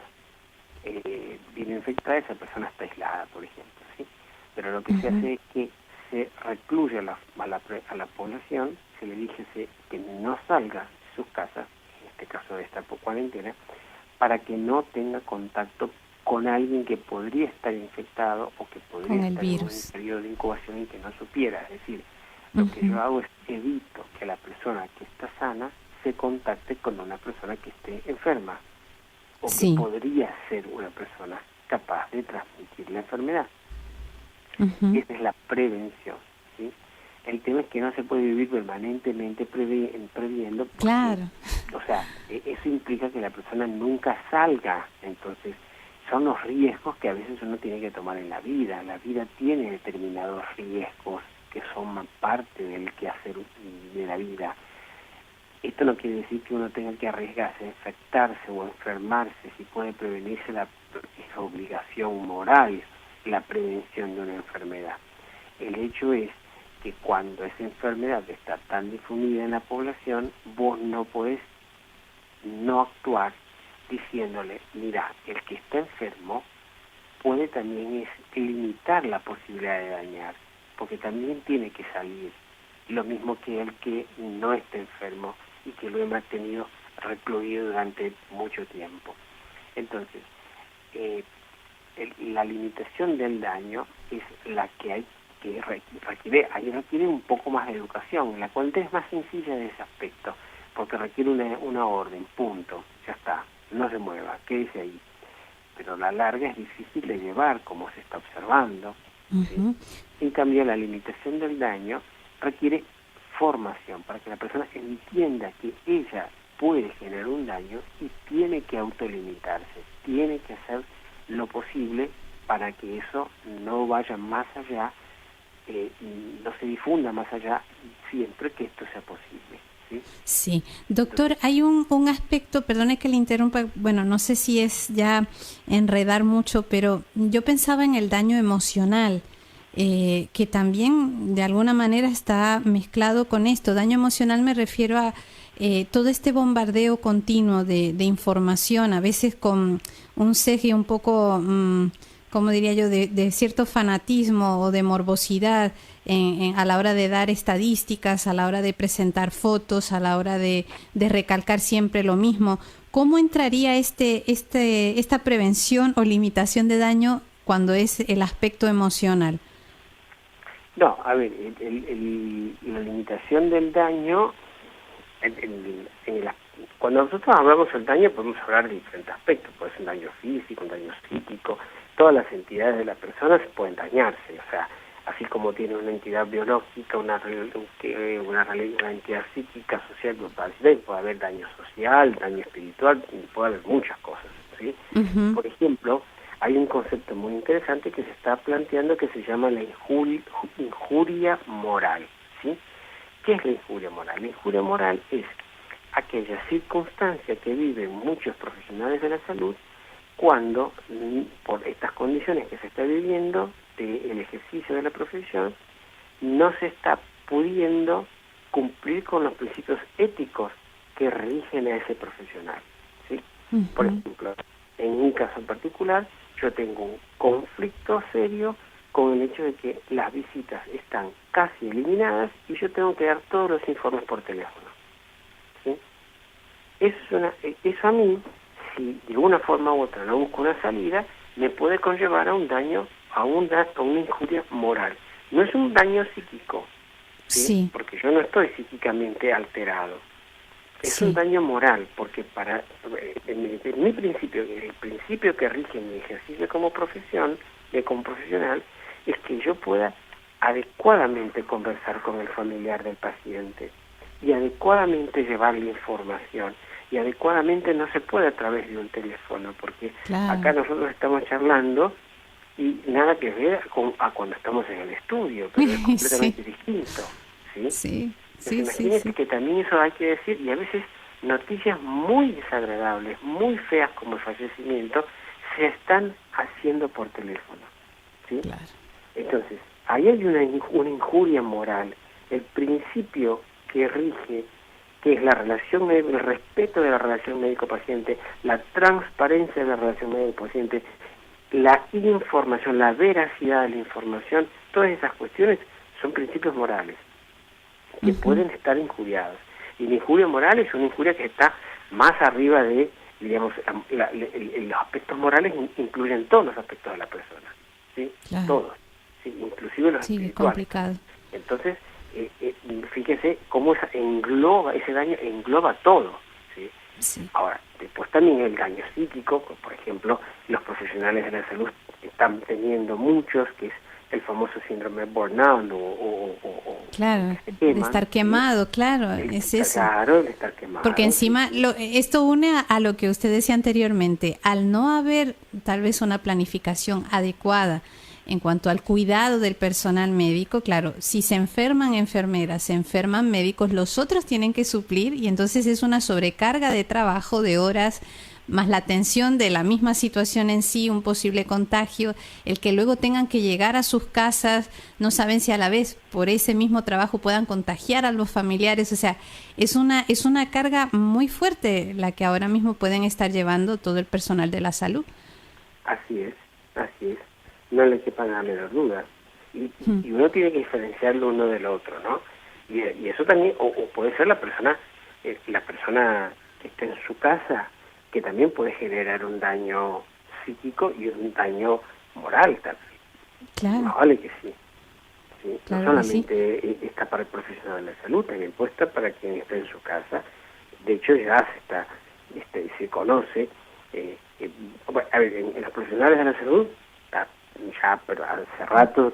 viene infectada, esa persona está aislada, por ejemplo, ¿sí? Pero lo que se hace es que se recluye a la población, se le dice que no salga de sus casas, en este caso de esta cuarentena, para que no tenga contacto con alguien que podría estar infectado o que podría estar en un periodo de incubación y que no supiera. Es decir, lo que yo hago es evito que la persona que está sana se contacte con una persona que esté enferma, o que podría ser una persona capaz de transmitir la enfermedad. Uh-huh. Esa es la prevención, ¿sí? El tema es que no se puede vivir permanentemente previendo, porque,
claro,
o sea, eso implica que la persona nunca salga. Entonces son los riesgos que a veces uno tiene que tomar en la vida. La vida tiene determinados riesgos que son parte del quehacer de la vida. Esto no quiere decir que uno tenga que arriesgarse a infectarse o enfermarse. Si puede prevenirse, es obligación moral la prevención de una enfermedad. El hecho es que cuando esa enfermedad está tan difundida en la población, vos no podés no actuar diciéndole, mira, el que está enfermo puede también limitar la posibilidad de dañar, porque también tiene que salir, lo mismo que el que no está enfermo y que lo hemos tenido recluido durante mucho tiempo. Entonces, la limitación del daño es la que hay que requiere un poco más de educación. La cuarentena es más sencilla de ese aspecto, porque requiere una orden, punto, ya está, no se mueva, quédese ahí. Pero a la larga es difícil de llevar, como se está observando. ¿Sí? En cambio, la limitación del daño requiere formación, para que la persona entienda que ella puede generar un daño y tiene que autolimitarse, tiene que hacer lo posible para que eso no vaya más allá, no se difunda más allá, siempre que esto sea posible. ¿Sí?
Sí, doctor, hay un aspecto, perdone que le interrumpa, bueno, no sé si es ya enredar mucho, pero yo pensaba en el daño emocional, que también de alguna manera está mezclado con esto. Daño emocional me refiero a todo este bombardeo continuo de información, a veces con un sesgo un poco, como diría yo, de cierto fanatismo o de morbosidad a la hora de dar estadísticas, a la hora de presentar fotos, a la hora de recalcar siempre lo mismo. ¿Cómo entraría esta prevención o limitación de daño cuando es el aspecto emocional?
No, a ver, la limitación del daño, cuando nosotros hablamos del daño podemos hablar de diferentes aspectos, puede ser un daño físico, un daño psíquico, todas las entidades de la persona se pueden dañarse, o sea, así como tiene una entidad biológica, una entidad psíquica, social, puede haber daño social, daño espiritual, puede haber muchas cosas, ¿sí?
Uh-huh.
Por ejemplo, hay un concepto muy interesante que se está planteando que se llama la injuria moral, ¿sí? ¿Qué es la injuria moral? La injuria moral es aquella circunstancia que viven muchos profesionales de la salud cuando, por estas condiciones que se está viviendo del ejercicio de la profesión, no se está pudiendo cumplir con los principios éticos que rigen a ese profesional, ¿sí? Uh-huh. Por ejemplo, en un caso en particular, yo tengo un conflicto serio con el hecho de que las visitas están casi eliminadas y yo tengo que dar todos los informes por teléfono, ¿sí? Eso a mí, si de una forma u otra no busco una salida, me puede conllevar a un daño, a una injuria moral. No es un daño psíquico, ¿sí?
Sí.
Porque yo no estoy psíquicamente alterado. Es un daño moral, porque en mi principio, el principio que rige mi ejercicio como profesional, es que yo pueda adecuadamente conversar con el familiar del paciente y adecuadamente llevarle información. Y adecuadamente no se puede a través de un teléfono, porque acá nosotros estamos charlando y nada que ver a cuando estamos en el estudio, pero es completamente distinto, ¿sí?
Sí.
Entonces, imagínense que también eso hay que decir, y a veces noticias muy desagradables, muy feas como el fallecimiento, se están haciendo por teléfono, ¿sí?
Claro.
Entonces, ahí hay una injuria moral. El principio que rige, que es la relación médico, el respeto de la relación médico-paciente, la transparencia de la relación médico-paciente, la información, la veracidad de la información, todas esas cuestiones son principios morales que pueden estar injuriados. Y la injuria moral es una injuria que está más arriba de, digamos, los aspectos morales incluyen todos los aspectos de la persona, ¿sí? Claro. Todos, ¿sí? Inclusive los espirituales.
Complicado.
Entonces, fíjese cómo ese daño engloba todo, ¿sí?
Sí.
Ahora, después también el daño psíquico, por ejemplo, los profesionales de la salud están teniendo muchos, que es el famoso síndrome de burnout
claro, de estar quemado, ¿sí? Claro, es eso.
Claro, de estar quemado.
Porque encima esto une a lo que usted decía anteriormente, al no haber tal vez una planificación adecuada en cuanto al cuidado del personal médico, claro, si se enferman enfermeras, se enferman médicos, los otros tienen que suplir y entonces es una sobrecarga de trabajo, de horas, más la tensión de la misma situación en sí, un posible contagio, el que luego tengan que llegar a sus casas, no saben si a la vez por ese mismo trabajo puedan contagiar a los familiares, o sea, es una carga muy fuerte la que ahora mismo pueden estar llevando todo el personal de la salud.
Así es, no le quepa la menor duda, y uno tiene que diferenciarlo uno del otro, ¿no? Y eso también, o puede ser la persona que está en su casa, que también puede generar un daño psíquico y un daño moral también.
Claro.
No vale que sí.
Claro,
no solamente está para el profesional de la salud, también puede estar para quien está en su casa de hecho ya se conoce, a ver, en los profesionales de la salud, ya pero hace rato,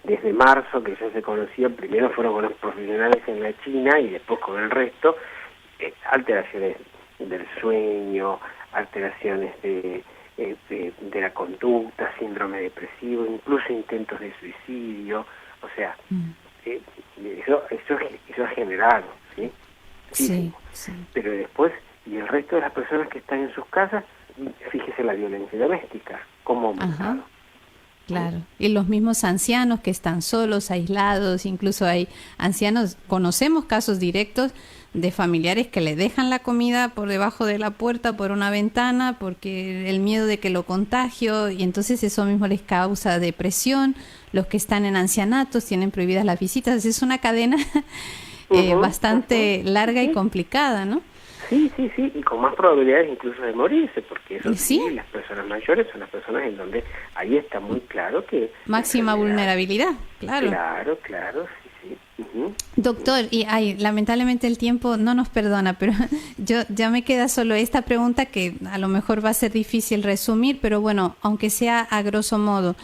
desde marzo, que ya se conocía, primero fueron con los profesionales en la China y después con el resto, alteraciones del sueño, alteraciones de la conducta, síndrome depresivo, incluso intentos de suicidio, o sea, eso es generado, ¿sí?
Sí.
Pero después, y el resto de las personas que están en sus casas, fíjese la violencia doméstica, cómo ha aumentado.
Claro, y los mismos ancianos que están solos, aislados, incluso hay ancianos, conocemos casos directos de familiares que le dejan la comida por debajo de la puerta, por una ventana, porque el miedo de que lo contagio, y entonces eso mismo les causa depresión. Los que están en ancianatos tienen prohibidas las visitas. Es una cadena bastante larga y complicada, ¿no?
Sí, y con más probabilidades incluso de morirse, porque eso
¿Sí?
Las personas mayores son las personas en donde ahí está muy claro que...
Máxima vulnerabilidad, claro.
Claro, sí. Uh-huh.
Doctor, y lamentablemente el tiempo no nos perdona, pero ya me queda solo esta pregunta que a lo mejor va a ser difícil resumir, pero bueno, aunque sea a grosso modo.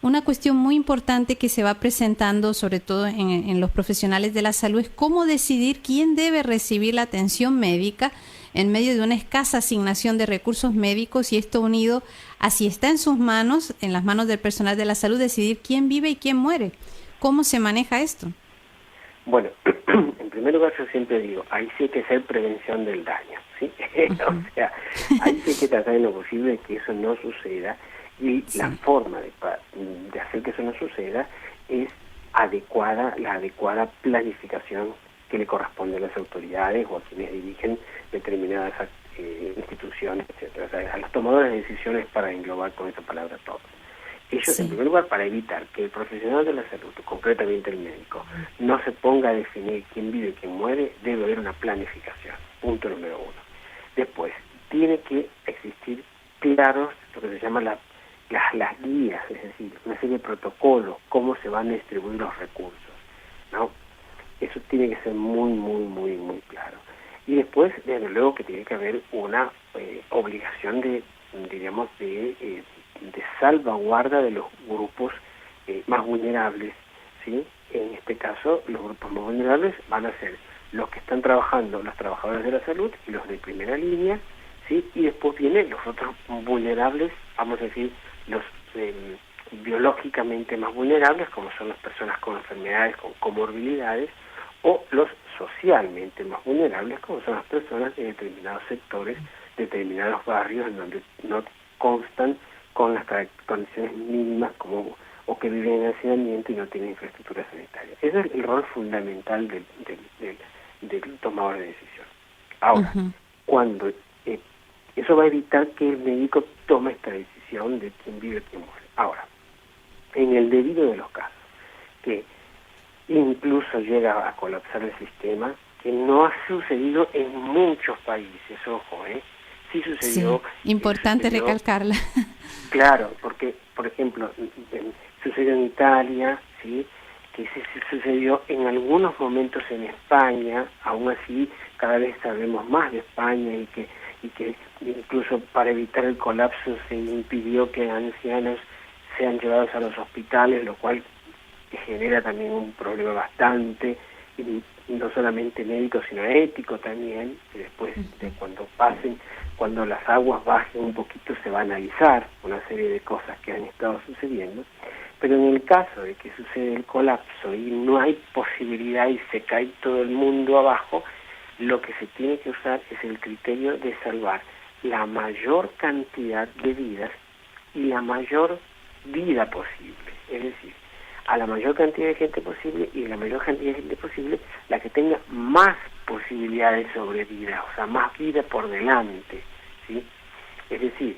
Una cuestión muy importante que se va presentando, sobre todo en los profesionales de la salud, es cómo decidir quién debe recibir la atención médica en medio de una escasa asignación de recursos médicos, y esto unido a si está en sus manos, en las manos del personal de la salud, decidir quién vive y quién muere. ¿Cómo se maneja esto?
Bueno, en primer lugar yo siempre digo, ahí sí hay que hacer prevención del daño, ¿sí? O sea, ahí sí hay que tratar en lo posible de que eso no suceda. Y la forma de hacer que eso no suceda es la adecuada planificación que le corresponde a las autoridades o a quienes dirigen determinadas instituciones, etcétera. O sea, a los tomadores de decisiones, para englobar con esa palabra todo. Ellos, en primer lugar, para evitar que el profesional de la salud, concretamente el médico, no se ponga a definir quién vive y quién muere, debe haber una planificación. Punto número 1. Después, tiene que existir claros, lo que se llama las guías, es decir, una serie de protocolos, cómo se van a distribuir los recursos, ¿no? Eso tiene que ser muy claro. Y después, desde luego, que tiene que haber una obligación de salvaguarda de los grupos más vulnerables, ¿sí? En este caso, los grupos más vulnerables van a ser los que están trabajando, los trabajadores de la salud y los de primera línea, ¿sí? Y después vienen los otros vulnerables, vamos a decir, los biológicamente más vulnerables, como son las personas con enfermedades, con comorbilidades, o los socialmente más vulnerables, como son las personas en determinados sectores, determinados barrios en donde no constan con las condiciones mínimas o que viven en hacinamiento y no tienen infraestructura sanitaria. Ese es el rol fundamental del tomador de decisión. Ahora, cuando eso va a evitar que el médico tome esta decisión de quién vive y quién muere. Ahora, en el debido de los casos, que incluso llega a colapsar el sistema, que no ha sucedido en muchos países, ojo, sí sucedió.
Sí, importante recalcarla.
Claro, porque, por ejemplo, sucedió en Italia, ¿sí? Que sucedió en algunos momentos en España, aún así cada vez sabemos más de España y que incluso para evitar el colapso se impidió que ancianos sean llevados a los hospitales, lo cual genera también un problema bastante, y no solamente médico sino ético también, que después de cuando las aguas bajen un poquito se va a analizar una serie de cosas que han estado sucediendo. Pero en el caso de que sucede el colapso y no hay posibilidad y se cae todo el mundo abajo, lo que se tiene que usar es el criterio de salvar la mayor cantidad de vidas y la mayor vida posible. Es decir, a la mayor cantidad de gente posible y la mayor cantidad de gente posible la que tenga más posibilidades sobre vida, o sea, más vida por delante, ¿sí? Es decir,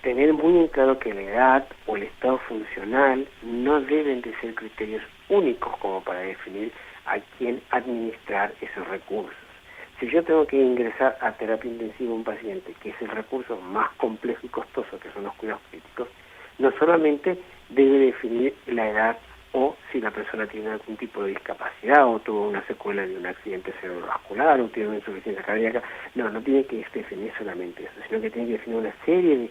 tener muy en claro que la edad o el estado funcional no deben de ser criterios únicos como para definir a quién administrar esos recursos. Si yo tengo que ingresar a terapia intensiva a un paciente, que es el recurso más complejo y costoso, que son los cuidados críticos, no solamente debe definir la edad o si la persona tiene algún tipo de discapacidad o tuvo una secuela de un accidente cerebrovascular o tiene una insuficiencia cardíaca. No tiene que definir solamente eso, sino que tiene que definir una serie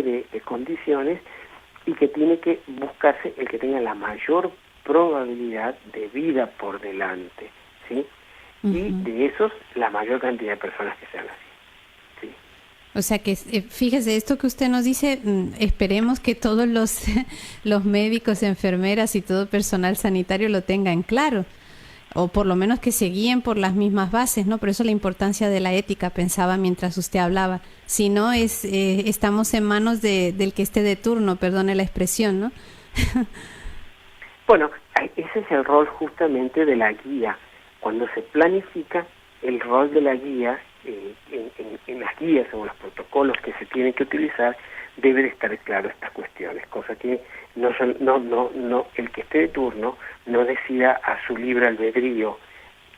de condiciones y que tiene que buscarse el que tenga la mayor probabilidad de vida por delante, ¿sí? Y de esos, la mayor cantidad de personas que sean así, ¿sí?
O sea que, fíjese, esto que usted nos dice, esperemos que todos los médicos, enfermeras y todo personal sanitario lo tengan claro, o por lo menos que se guíen por las mismas bases, ¿no? Por eso la importancia de la ética, pensaba mientras usted hablaba. Si no, estamos en manos del que esté de turno, perdone la expresión, ¿no?
Bueno, ese es el rol justamente de la guía. Cuando se planifica, el rol de la guía, en las guías o los protocolos que se tienen que utilizar, debe de estar claro estas cuestiones, cosa que no el que esté de turno no decida a su libre albedrío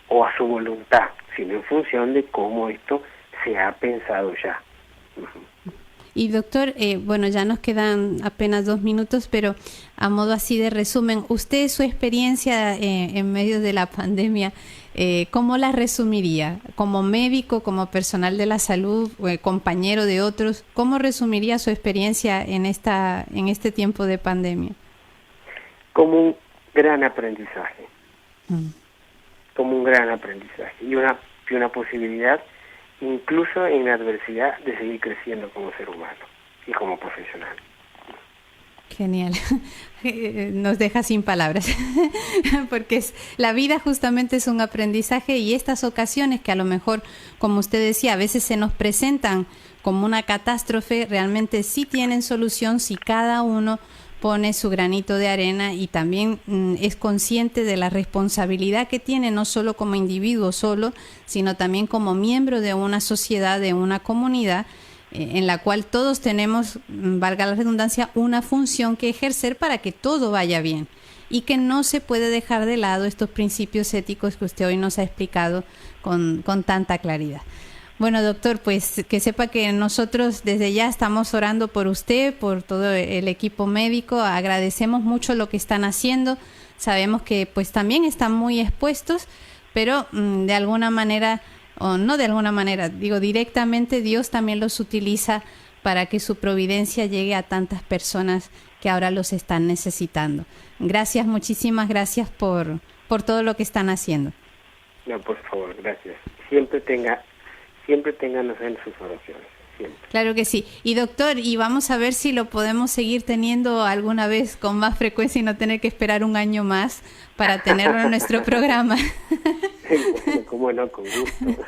o a su voluntad, sino en función de cómo esto se ha pensado ya.
Y doctor, bueno, ya nos quedan apenas 2 minutos, pero a modo así de resumen, usted su experiencia en medio de la pandemia, ¿cómo la resumiría? Como médico, como personal de la salud, compañero de otros, ¿cómo resumiría su experiencia en este tiempo de pandemia?
Como un gran aprendizaje, como un gran aprendizaje y una posibilidad, incluso en la adversidad, de seguir creciendo como ser humano y como profesional.
Genial. Nos deja sin palabras, porque la vida justamente es un aprendizaje y estas ocasiones que a lo mejor, como usted decía, a veces se nos presentan como una catástrofe, realmente sí tienen solución si cada uno pone su granito de arena y también es consciente de la responsabilidad que tiene, no solo como individuo solo, sino también como miembro de una sociedad, de una comunidad, en la cual todos tenemos, valga la redundancia, una función que ejercer para que todo vaya bien y que no se puede dejar de lado estos principios éticos que usted hoy nos ha explicado con tanta claridad. Bueno, doctor, pues que sepa que nosotros desde ya estamos orando por usted, por todo el equipo médico, agradecemos mucho lo que están haciendo, sabemos que pues también están muy expuestos, pero de alguna manera, o no de alguna manera, digo directamente, Dios también los utiliza para que su providencia llegue a tantas personas que ahora los están necesitando. Gracias, muchísimas gracias por todo lo que están haciendo.
No, por favor, gracias. Siempre ténganos en sus oraciones, siempre.
Claro que sí. Y doctor, y vamos a ver si lo podemos seguir teniendo alguna vez con más frecuencia y no tener que esperar un año más para tenerlo en nuestro programa.
Cómo no, con gusto.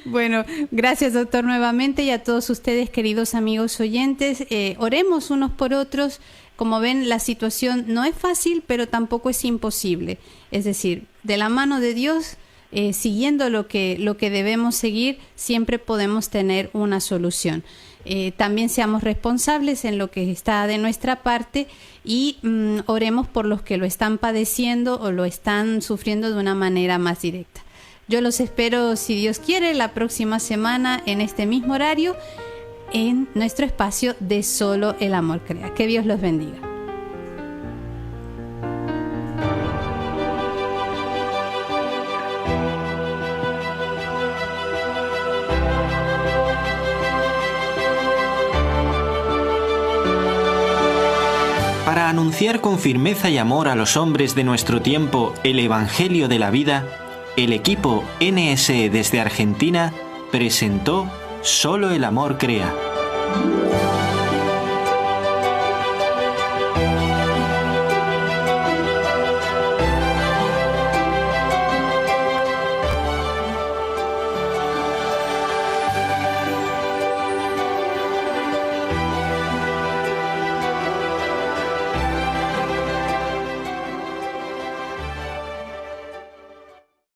Bueno, gracias doctor nuevamente y a todos ustedes, queridos amigos oyentes. Oremos unos por otros. Como ven, la situación no es fácil, pero tampoco es imposible. Es decir, de la mano de Dios, siguiendo lo que debemos seguir, siempre podemos tener una solución. También seamos responsables en lo que está de nuestra parte y oremos por los que lo están padeciendo o lo están sufriendo de una manera más directa. Yo los espero, si Dios quiere, la próxima semana en este mismo horario en nuestro espacio de Solo el Amor Crea. Que Dios los bendiga.
Para anunciar con firmeza y amor a los hombres de nuestro tiempo el Evangelio de la vida, el equipo NSE desde Argentina presentó Solo el Amor Crea.